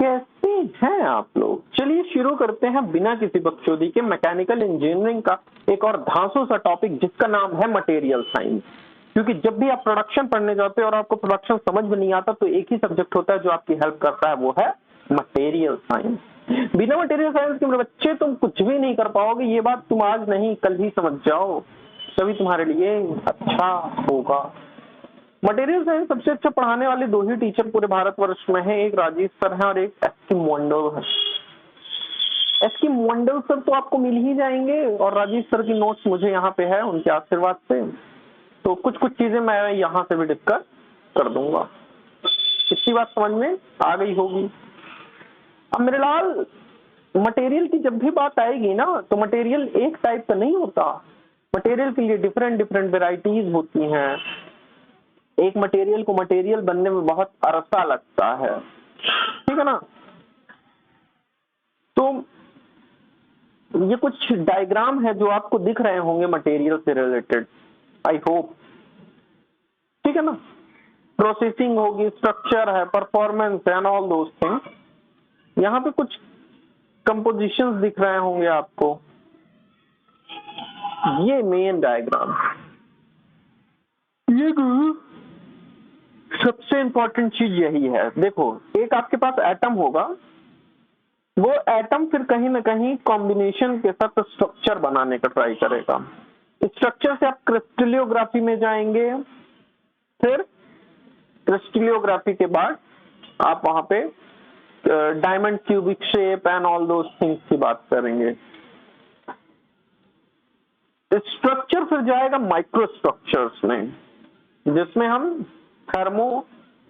कैसे हैं आप लोग? चलिए शुरू करते हैं बिना किसी बकचोदी के मैकेनिकल इंजीनियरिंग का एक और धांसू सा टॉपिक जिसका नाम है मटेरियल साइंस। क्योंकि जब भी आप प्रोडक्शन पढ़ने जाते हैं और आपको प्रोडक्शन समझ में नहीं आता तो एक ही सब्जेक्ट होता है जो आपकी हेल्प करता है, वो है मटेरियल साइंस। बिना मटेरियल साइंस के मेरे बच्चे तुम कुछ भी नहीं कर पाओगे, ये बात तुम आज नहीं कल ही समझ जाओ, तभी तुम्हारे लिए अच्छा होगा। मटेरियल साइंस सबसे अच्छा पढ़ाने वाले दो ही टीचर पूरे भारतवर्ष में हैं, एक राजेश सर हैं और एक एस.के. मंडल है। एस.के. मंडल सर तो आपको मिल ही जाएंगे और राजेश सर की नोट्स मुझे यहाँ पे है उनके आशीर्वाद से, तो कुछ चीजें मैं यहाँ से भी डिस्कस कर दूंगा। इतनी बात समझ में आ गई होगी। अब मेरे लाल, मटेरियल की जब भी बात आएगी ना तो मटेरियल एक टाइप का नहीं होता, मटेरियल के लिए डिफरेंट वेराइटीज होती हैं। एक मटेरियल को मटेरियल बनने में बहुत अरसा लगता है, ठीक है ना। तो ये कुछ डायग्राम है जो आपको दिख रहे होंगे मटेरियल से रिलेटेड, आई होप, ठीक है ना। प्रोसेसिंग होगी, स्ट्रक्चर है, परफॉर्मेंस है एंड ऑल दोस थिंग्स। यहाँ पे कुछ कंपोजिशंस दिख रहे होंगे आपको, ये मेन डायग्राम। ये सबसे इंपॉर्टेंट चीज यही है। देखो, एक आपके पास एटम होगा, वो एटम फिर कहीं ना कहीं कॉम्बिनेशन के साथ स्ट्रक्चर बनाने का ट्राई करेगा। स्ट्रक्चर से आप क्रिस्टलियोग्राफी में जाएंगे, फिर क्रिस्टलियोग्राफी के बाद आप वहां पे diamond cubic shape and all those things की बात करेंगे। स्ट्रक्चर फिर जाएगा माइक्रो स्ट्रक्चर्स में, जिसमें हम थर्मो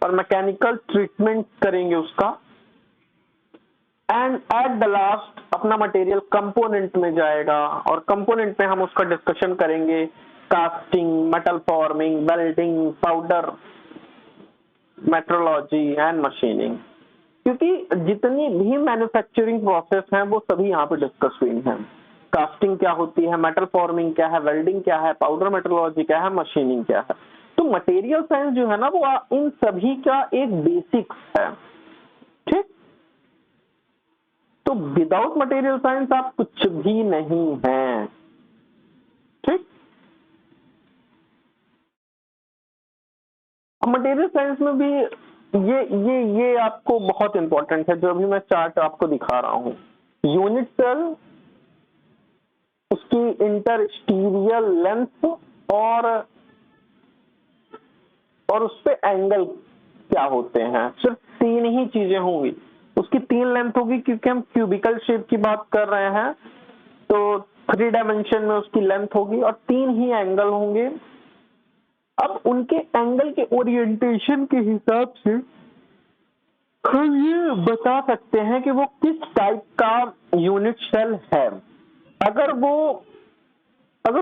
और मैकेनिकल ट्रीटमेंट करेंगे उसका। एंड एट द लास्ट अपना मटेरियल कंपोनेंट में जाएगा और कंपोनेंट में हम उसका डिस्कशन करेंगे, casting, metal forming, welding, powder metrology and machining. क्योंकि जितनी भी मैन्युफैक्चरिंग प्रोसेस हैं वो सभी यहाँ पे डिस्कस हुई हैं। कास्टिंग क्या होती है, मेटल फॉर्मिंग क्या है, वेल्डिंग क्या है, पाउडर मेट्रोलॉजी क्या है, मशीनिंग क्या है। तो मटेरियल साइंस जो है ना वो इन सभी का एक बेसिक्स है, ठीक। तो विदाउट मटेरियल साइंस आप कुछ भी नहीं हैं, ठीक। मटेरियल साइंस में भी ये आपको बहुत इंपॉर्टेंट है, जो अभी मैं चार्ट आपको दिखा रहा हूं। यूनिट सेल, उसकी इंटरस्टीरियल लेंथ और उस पे एंगल क्या होते हैं, सिर्फ तीन ही चीजें होंगी। उसकी तीन लेंथ होगी क्योंकि हम क्यूबिकल शेप की बात कर रहे हैं, तो 3 डायमेंशन में उसकी लेंथ होगी और तीन ही एंगल होंगे। अब उनके एंगल के ओरिएंटेशन के हिसाब से हम ये बता सकते हैं कि वो किस टाइप का यूनिट सेल है। अगर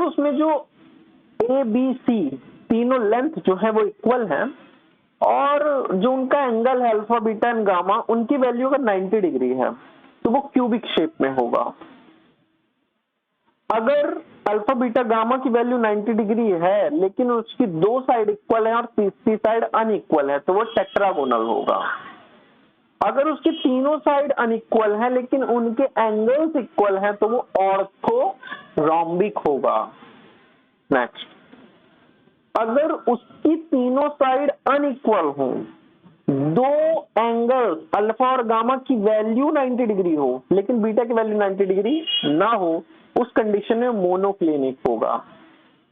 उसमें जो ए बी सी तीनों लेंथ जो है वो इक्वल है और जो उनका एंगल है अल्फा बीटा एंड गामा, उनकी वैल्यू अगर 90 डिग्री है तो वो क्यूबिक शेप में होगा। अगर अल्फा बीटा गामा की वैल्यू 90 डिग्री है लेकिन उसकी दो साइड इक्वल है और तीसरी साइड अनइक्वल है तो वो टेट्रागोनल होगा। अगर उसके तीनों साइड अनइक्वल है लेकिन उनके एंगल्स इक्वल हैं तो वो ऑर्थोरोम्बिक होगा। नेक्स्ट, अगर उसकी तीनों साइड अनइक्वल हो, दो एंगल अल्फा और गामा की वैल्यू 90 डिग्री हो लेकिन बीटा की वैल्यू 90 डिग्री ना हो, उस कंडीशन में मोनोक्लिनिक होगा।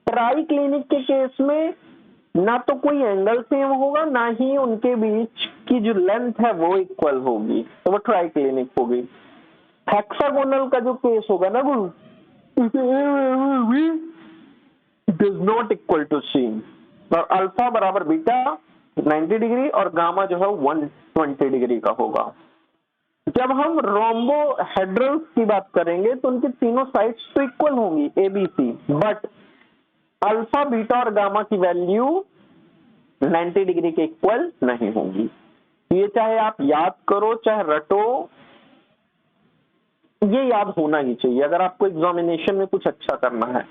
ट्राइक्लिनिक के केस में ना तो कोई एंगल सेम होगा, ना ही उनके बीच की जो लेंथ है वो इक्वल होगी, तो वो ट्राइक्लिनिक होगी। हेक्सागोनल का जो केस होगा ना वो does not equal to C, और अल्फा बराबर बीटा 90 डिग्री और गामा जो है 120 डिग्री का होगा। जब हम रोम्बोहेड्रल्स की बात करेंगे तो उनकी तीनों साइड्स तो इक्वल होंगी A B C, but alpha beta और गामा की वैल्यू 90 डिग्री के इक्वल नहीं होंगी। ये चाहे आप याद करो चाहे रटो, ये याद होना ही चाहिए अगर आपको एग्जामिनेशन में कुछ अच्छा करना है।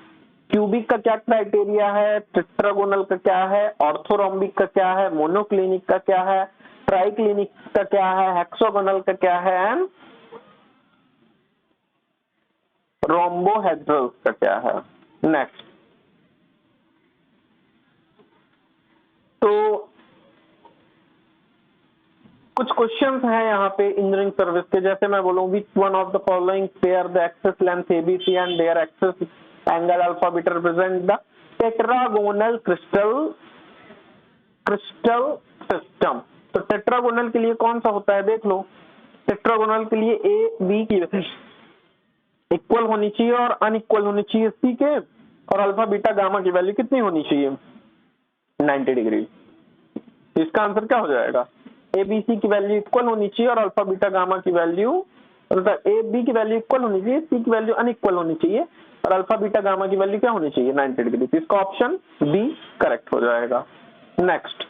क्यूबिक का क्या क्राइटेरिया है, टेट्रागोनल का क्या है, ऑर्थोरोम्बिक का क्या है, मोनोक्लिनिक का क्या है, ट्राइक्लिनिक का क्या है, हेक्सागोनल का क्या है, एंड रोम्बोहेड्रल का क्या है। नेक्स्ट, तो कुछ क्वेश्चंस हैं यहाँ पे इंजीनियरिंग सर्विस के, जैसे मैं बोलूँ which one of the following pair the axis length ABC and their axis angle alpha beta represent the tetragonal crystal system. तो टेट्रागोनल के लिए कौन सा होता है देख लो, टेट्रागोनल के लिए ए बी की इक्वल होनी चाहिए और अनइक्वल होनी चाहिए सी के, और अल्फा बीटा गामा की वैल्यू कितनी होनी चाहिए, 90 डिग्री। इसका आंसर क्या हो जाएगा, ए बी सी की वैल्यू इक्वल होनी चाहिए और अल्फा बीटा गामा की वैल्यू, मतलब ए बी की वैल्यू इक्वल होनी चाहिए, सी की वैल्यू अनइक्वल होनी चाहिए और अल्फा बीटा गामा की वैल्यू क्या होनी चाहिए, 90 डिग्री। तो इसका ऑप्शन बी करेक्ट हो जाएगा। Next,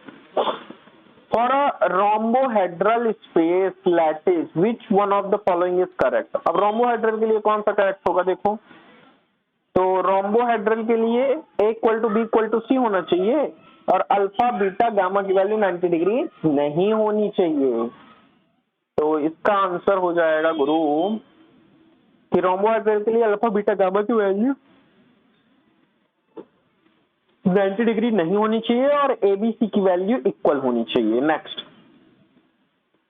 for a rhombohedral space lattice which one of the following is correct. अब रोम्बोहेड्रल के लिए कौन सा करेक्ट होगा, देखो तो रोम्बोहेड्रल के लिए A equal to B equal to C होना चाहिए और अल्फा बीटा गामा की वैल्यू 90 डिग्री नहीं होनी चाहिए। तो इसका आंसर हो जाएगा गुरु कि रोम्बोहेड्रल के लिए अल्फा बीटा गामा की वैल्यू 90 डिग्री नहीं होनी चाहिए और एबीसी की वैल्यू इक्वल होनी चाहिए। नेक्स्ट,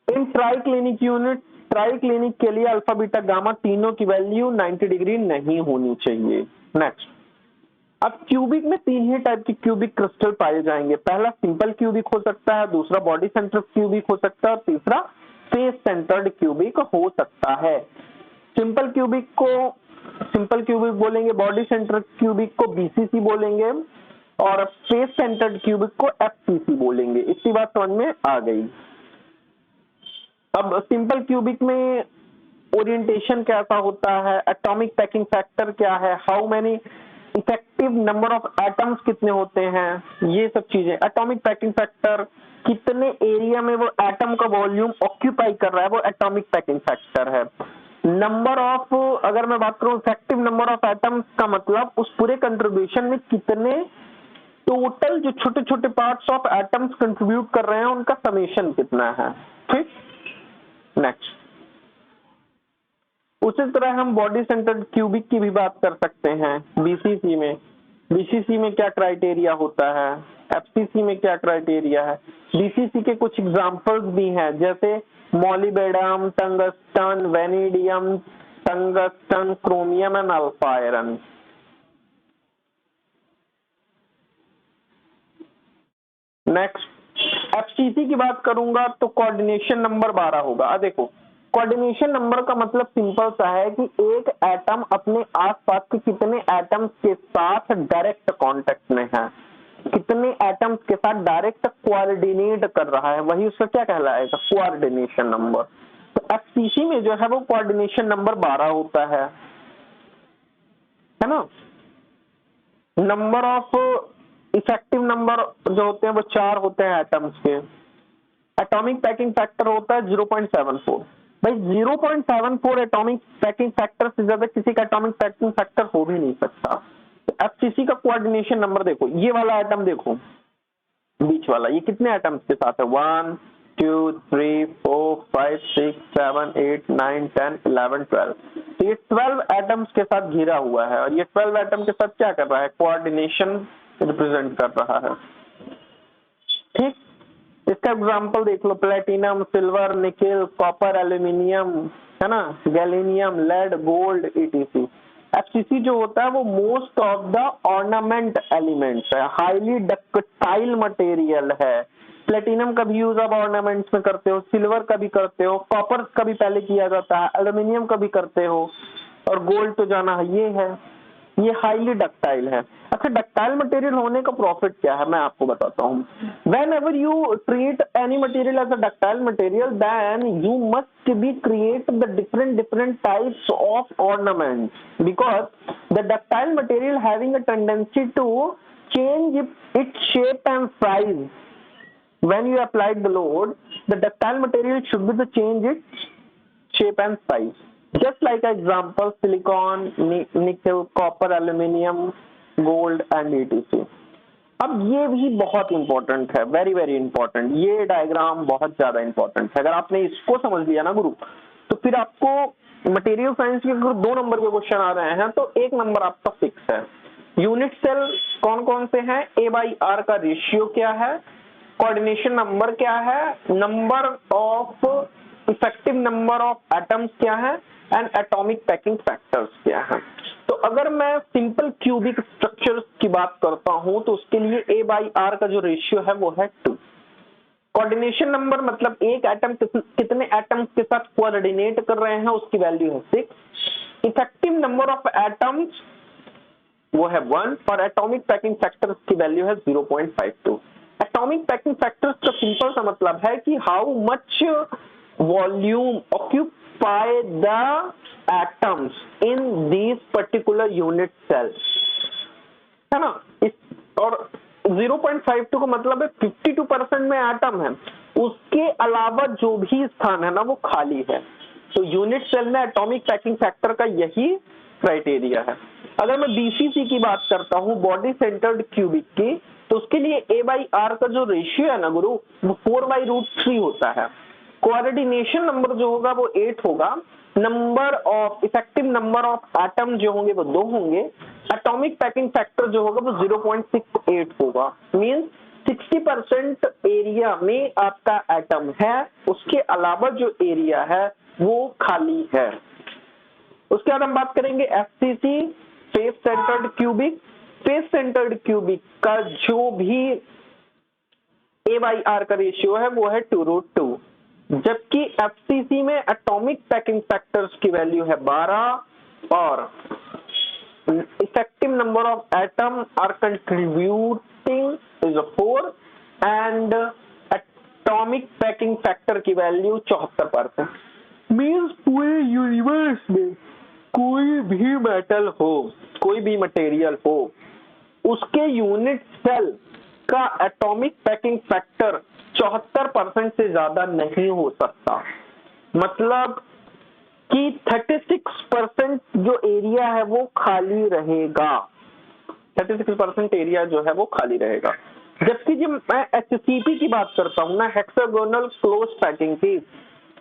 इन ट्राइक्लिनिक यूनिट, ट्राइक्लिनिक के लिए अल्फा बीटा गामा तीनों की वैल्यू 90 डिग्री नहीं होनी चाहिए। नेक्स्ट, अब क्यूबिक में तीन ही टाइप की क्यूबिक क्रिस्टल पाए जाएंगे, पहला सिंपल क्यूबिक हो सकता है, दूसरा बॉडी सेंटर्ड क्यूबिक हो सकता है और तीसरा फेस सेंटर्ड क्यूबिक हो सकता है। सिंपल क्यूबिक बोलेंगे, बॉडी सेंटर्ड क्यूबिक को बीसीसी बोलेंगे और फेस सेंटर्ड क्यूबिक को एफसीसी बोलेंगे। इतनी बात समझ में आ गई। अब सिंपल क्यूबिक में ओरिएंटेशन कैसा होता है, एटॉमिक पैकिंग फैक्टर क्या है, how many effective number of atoms कितने होते हैं, ये सब चीजें। एटॉमिक पैकिंग फैक्टर, कितने एरिया में वो एटम का वॉल्यूम ऑक्यूपाई कर रहा है, वो एटॉमिक पैकिंग फैक्टर है। नंबर ऑफ, अगर मैं बात करूं इफेक्टिव नंबर ऑफ एटम्स का मतलब उस पूरे कंट्रीब्यूशन में कितने टोटल जो छोटे छोटे पार्ट्स ऑफ एटम्स कंट्रीब्यूट कर रहे हैं उनका समेशन कितना है। ठीक, नेक्स्ट, उसी तरह हम बॉडी सेंटर्ड क्यूबिक की भी बात कर सकते हैं। बीसीसी में, बीसीसी में क्या क्राइटेरिया होता है, एफसीसी में क्या क्राइटेरिया है। बीसीसी के कुछ एग्जांपल्स भी हैं, जैसे molybdenum, tungsten, vanadium, tungsten, chromium and alpha iron. Next, FCC की बात करूंगा तो कोऑर्डिनेशन नंबर 12 होगा। देखो, कोऑर्डिनेशन नंबर का मतलब सिंपल सा है कि एक एटम अपने आसपास के कितने एटम्स के साथ डायरेक्ट कांटेक्ट में है, कितने एटम्स के साथ डायरेक्ट कोऑर्डिनेट कर रहा है, वही उसका क्या कहलाएगा, कोऑर्डिनेशन नंबर। तो एफसीसी में जो है वो कोऑर्डिनेशन नंबर 12 होता है ना। नंबर ऑफ इफेक्टिव नंबर जो होते हैं वो 4 होते हैं एटम्स के। एटॉमिक पैकिंग फैक्टर होता है 0.74। भाई 0.74 एटॉमिक पैकिंग फैक्टर से ज्यादा किसी का एटॉमिक पैकिंग फैक्टर हो भी नहीं सकता। तो एफसीसी का कोऑर्डिनेशन नंबर देखो, ये वाला एटम देखो, बीच वाला, ये कितने एटम्स के साथ है, 1 2 3 4 5 6 7 8 9 10 11 12। तो ये 12 एटम्स के साथ घिरा हुआ है और ये 12 एटम के साथ क्या कर रहा है, कोऑर्डिनेशन रिप्रेजेंट कर रहा है। ठीक, इसका एग्जांपल देख लो, platinum, silver, nickel, copper, aluminium, है ना, gallium, lead, gold, etc. FCC जो होता है वो most of the ornament elements है, हाईली डक्टाइल मटेरियल है। प्लेटिनम का भी यूज आप ऑर्नामेंट्स में करते हो, सिल्वर का भी करते हो, कॉपर का भी पहले किया जाता है, एल्यूमिनियम का भी करते हो और गोल्ड तो जाना है, ये हाईली डक्टाइल है। अच्छा, डक्टाइल मटेरियल होने का प्रॉफिट क्या है, मैं आपको बताता हूँ। Whenever you treat any material as a ductile material, then you must be create the different types of ornaments, because the ductile material having a tendency to change its shape and size. When you apply the load, the ductile material should be the change its shape and size. Just like example, silicon, nickel, copper, aluminium, gold and etc. अब ये भी बहुत important है, very very important, ये diagram बहुत ज्यादा important है। अगर आपने इसको समझ लिया ना गुरु, तो फिर आपको मटेरियल साइंस के अगर 2 नंबर के क्वेश्चन आ रहे हैं तो 1 नंबर आपका फिक्स है। यूनिट सेल कौन कौन से हैं, A/R का रेशियो क्या है, कोऑर्डिनेशन नंबर क्या है, number of effective number of atoms क्या है, एंड एटॉमिक पैकिंग फैक्टर्स क्या है। तो अगर मैं सिंपल क्यूबिक स्ट्रक्चर्स की बात करता हूं तो उसके लिए A/R का जो रेशियो है वो है 2। कोऑर्डिनेशन नंबर मतलब एक एटम कितने एटम्स के साथ कोऑर्डिनेट कर रहे हैं उसकी वैल्यू है 6। इफेक्टिव नंबर ऑफ एटम्स वो है 1 और एटॉमिक पैकिंग फैक्टर्स की वैल्यू है 0.52। एटॉमिक पैकिंग फैक्टर्स का सिंपल सा मतलब है कि how much volume occupy the atoms in this particular unit cell, है ना। और 0.52 का मतलब है 52% में एटम है, उसके अलावा जो भी स्थान है ना वो खाली है। तो यूनिट सेल में एटॉमिक पैकिंग फैक्टर का यही क्राइटेरिया है। अगर मैं BCC की बात करता हूँ, बॉडी सेंटर्ड क्यूबिक की, तो उसके लिए A/R का जो रेशियो है ना गुरु वो 4/√3 होता है। कोऑर्डिनेशन नंबर जो होगा वो 8 होगा, number of effective number of atom जो होंगे वो 2 होंगे, एटॉमिक पैकिंग फैक्टर जो होगा वो 0.68 होगा। मींस 60% एरिया में आपका एटम है, उसके अलावा जो एरिया है वो खाली है। उसके बाद हम बात करेंगे FCC, face centred cubic. Face centred cubic का जो भी A/R का रेशियो है वो है 2√2, जबकि FCC में एटॉमिक पैकिंग फैक्टर्स की वैल्यू है 12 और effective number of atom are contributing is 4 and atomic packing factor की वैल्यू 74%। मींस पूरे यूनिवर्स में कोई भी मेटल हो, कोई भी मटेरियल हो, उसके यूनिट सेल का एटॉमिक पैकिंग फैक्टर 74% से ज्यादा नहीं हो सकता। मतलब कि 36% जो एरिया है वो खाली रहेगा, 36% एरिया जो है वो खाली रहेगा। जबकि जब मैं HCP की बात करता हूं ना, हेक्सागोनल क्लोज पैकिंग की,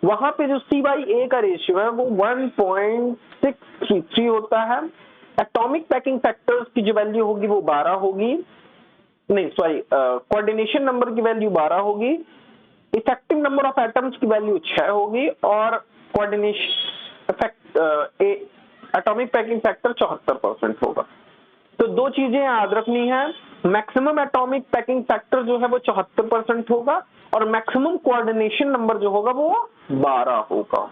वहां पे जो C/A का रेशियो है वो 1.633 होता है। एटॉमिक पैकिंग फैक्टर्स की जो वैल्यू होगी वो 12 होगी, नहीं सॉरी, कोऑर्डिनेशन नंबर की वैल्यू 12 होगी, इफेक्टिव नंबर ऑफ एटम्स की वैल्यू 6 होगी और कोऑर्डिनेशन एटॉमिक पैकिंग फैक्टर 74% होगा। तो 2 चीजें याद रखनी है, मैक्सिमम एटॉमिक पैकिंग फैक्टर जो है वो 74% होगा और मैक्सिमम कोऑर्डिनेशन नंबर जो होगा वो 12 होगा।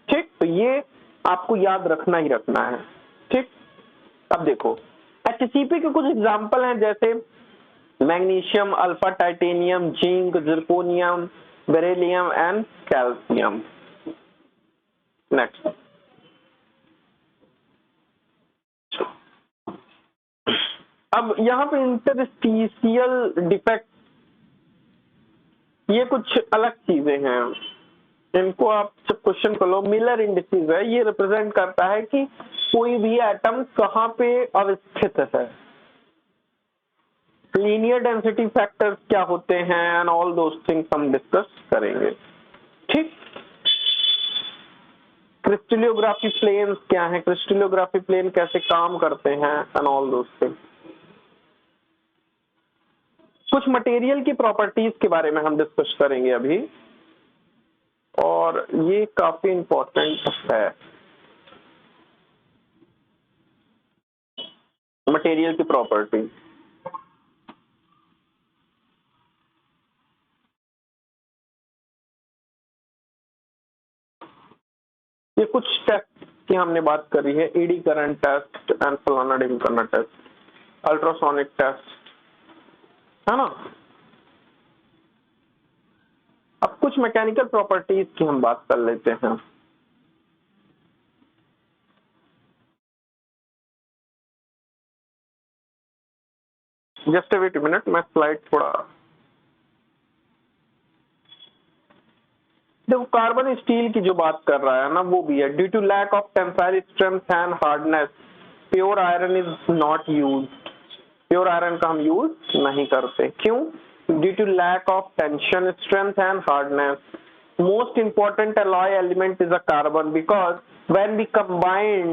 ठीक, तो ये आपको याद रखना ही रखना है। ठीक, अब देखो HCP के कुछ एग्जाम्पल हैं, जैसे magnesium, alpha titanium, zinc, zirconium, beryllium and calcium. Next, अब यहाँ पे इंटरस्टीशियल डिफेक्ट, ये कुछ अलग चीजें हैं, इनको आप जब क्वेश्चन कर लो, मिलर इंडिसेस है, ये रिप्रेजेंट करता है कि कोई भी एटम कहाँ पे अवस्थित है। लीनियर डेंसिटी फैक्टर्स क्या होते हैं एंड ऑल दोस थिंग्स हम डिस्कस करेंगे। ठीक, क्रिस्टलोग्राफी प्लेन्स क्या है, क्रिस्टलोग्राफी प्लेन कैसे काम करते हैं एंड ऑल दोस थिंग्स। कुछ मटेरियल की प्रॉपर्टीज के बारे में हम डिस्कस करेंगे अभी, और ये काफी इंपॉर्टेंट है, मटेरियल की प्रॉपर्टी। ये कुछ टेस्ट की हमने बात करी है, एडी करंट टेस्ट एंड फलाना ढिमकाना टेस्ट, अल्ट्रासोनिक टेस्ट, है ना। अब कुछ मैकेनिकल प्रॉपर्टीज की हम बात कर लेते हैं। जस्ट वेट मिनट, मैं स्लाइड थोड़ा, देखो कार्बन स्टील की जो बात कर रहा है ना वो भी है, due to lack of tensile strength and hardness pure iron is not used. Pure iron का हम यूज नहीं करते। क्यों? Due to lack of tension strength and hardness. Most important alloy element is a carbon, because when we combine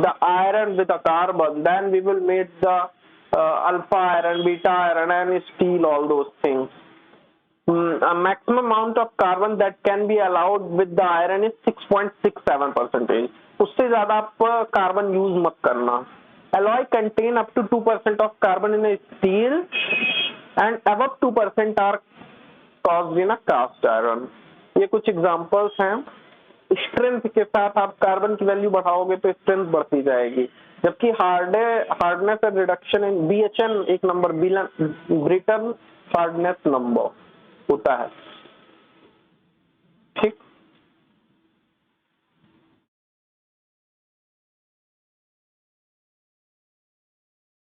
the iron with a carbon, then we will make the alpha iron, beta iron, and steel, all those things. A maximum amount of carbon that can be allowed with the iron is 6.67%. उससे ज्यादा आप carbon use मत करना। Alloy contain up to 2% of carbon in a steel and above 2% are caused in a cast iron. ये कुछ examples हैं। Strength के साथ आप कार्बन की वैल्यू बढ़ाओगे तो स्ट्रेंथ बढ़ती जाएगी, जबकि hardness and reduction in BHN एक नंबर, ब्रिटन हार्डनेस नंबर होता है। ठीक,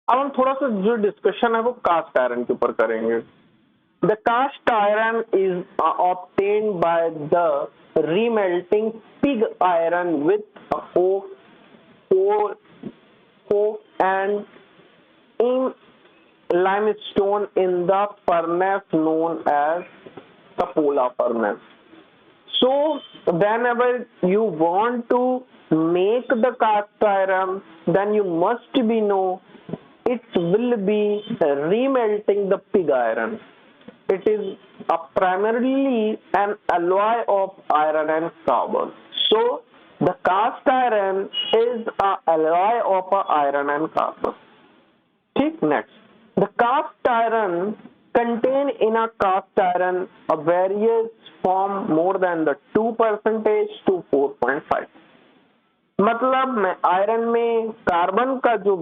अब हम थोड़ा सा जो डिस्कशन है वो कास्ट आयरन के ऊपर करेंगे। The cast iron is obtained by the remelting pig iron with coke and in limestone in the furnace known as Cupola furnace. So whenever you want to make the cast iron, then you must be know it will be remelting the pig iron. It is primarily an alloy of iron and carbon. So the cast iron is an alloy of iron and carbon. ठीक, next, the cast iron contain in a cast iron a various form more than the 2% to 4.5. मतलब मैं iron में carbon का जो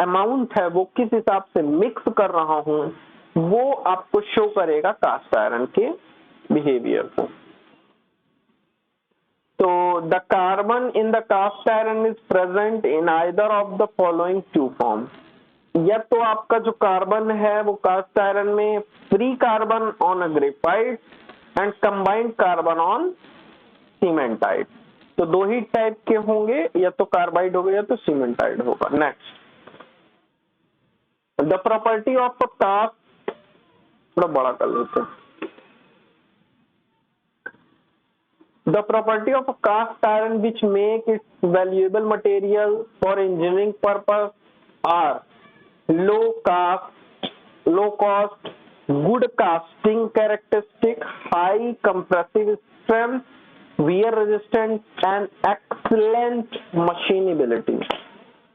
amount है वो किस हिसाब से मिक्स कर रहा हूं, वो आपको शो करेगा कास्ट आयरन के बिहेवियर को। तो the carbon in the cast iron is present in either of the following two form. या तो आपका जो कार्बन है वो कास्ट आयरन में free carbon on a graphite and combined carbon on cementite. तो दो ही टाइप के होंगे, या तो कार्बाइड होगा या तो सीमेंटाइड होगा। Next, the property of a cast, थोड़ा बड़ा कर लेते हैं। The property of a cast iron which make it valuable material for engineering purpose are low cost, good casting characteristic, high compressive strength, wear resistance, and excellent machinability.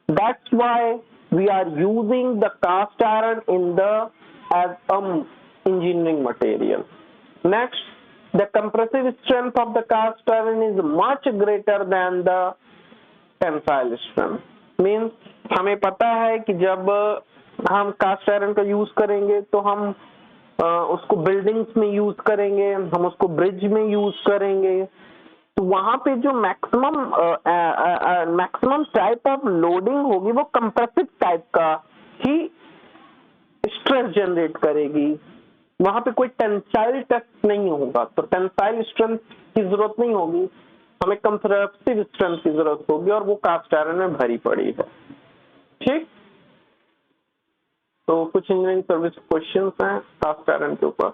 That's why we are using the cast iron as engineering material. Next, the compressive strength of the cast iron is much greater than the tensile strength. Means हमें पता है कि जब हम cast iron का use करेंगे तो हम उसको बिल्डिंग्स में यूज करेंगे, हम उसको ब्रिज में यूज करेंगे, तो वहां पे जो मैक्सिमम टाइप ऑफ लोडिंग होगी वो कंप्रेसिव टाइप का ही स्ट्रेस जनरेट करेगी। वहां पे कोई टेंसाइल टेस्ट नहीं होगा, तो टेंसाइल स्ट्रेंथ की जरूरत नहीं होगी, हमें कंप्रेसिव स्ट्रेंथ की जरूरत होगी, और वो कास्ट आयरन में भरी पड़ी है। ठीक, तो कुछ इंजीनियरिंग सर्विस क्वेश्चंस हैं कास्ट आयरन के ऊपर,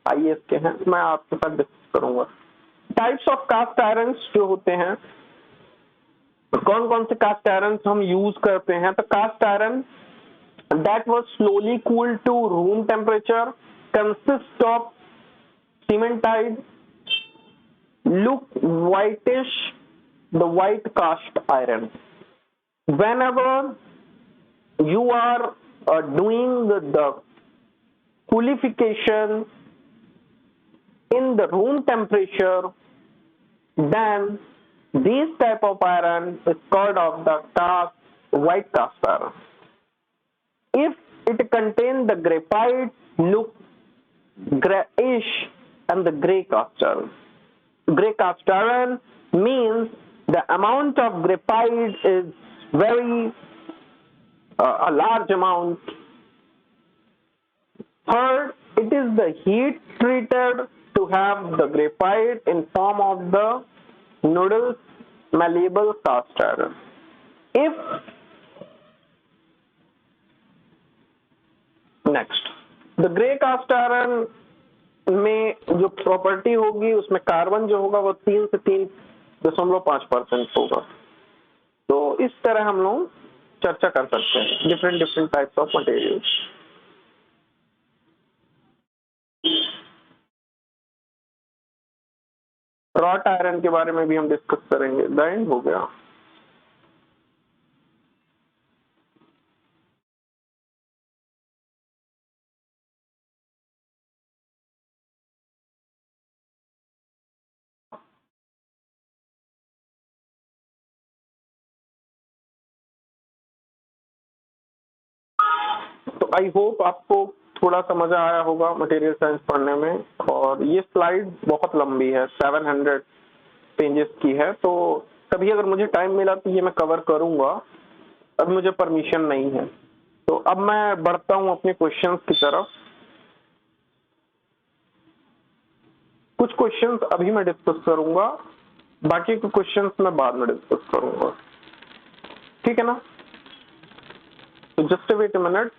IAS के हैं, मैं आपके साथ डिस्कस करूंगा। टाइप्स ऑफ कास्ट आयरन जो होते हैं, कौन कौन से कास्ट आयरन हम यूज करते हैं। तो cast iron that was slowly cooled to room temperature consists of cementite, look whitish, the white cast iron. Whenever you are doing the coolification in the room temperature, then this type of iron is called of the white cast iron. If it contains the graphite, look grayish, and the gray cast iron. Gray cast iron means the amount of graphite is very a large amount. Third, it is the heat treated to have the graphite in form of the noodles malleable cast iron. If next, the grey cast iron में जो property होगी उसमें carbon जो होगा वो 3 से 3.5% होगा। तो इस तरह हम लोग चर्चा कर सकते हैं different types of materials. Wrought iron के बारे में भी हम डिस्कस करेंगे। द एंड हो गया। तो आई होप आपको थोड़ा सा मजा आया होगा मटेरियल साइंस पढ़ने में। और ये स्लाइड बहुत लंबी है, 700 पेजेस की है, तो कभी अगर मुझे टाइम मिला तो ये मैं कवर करूंगा। अब मुझे परमिशन नहीं है। तो अब मैं बढ़ता हूं अपने क्वेश्चंस की तरफ। कुछ क्वेश्चंस अभी मैं डिस्कस करूंगा, बाकी के क्वेश्चंस मैं बाद में डिस्कस करूंगा, ठीक है ना? तो जस्ट वेट अ मिनट।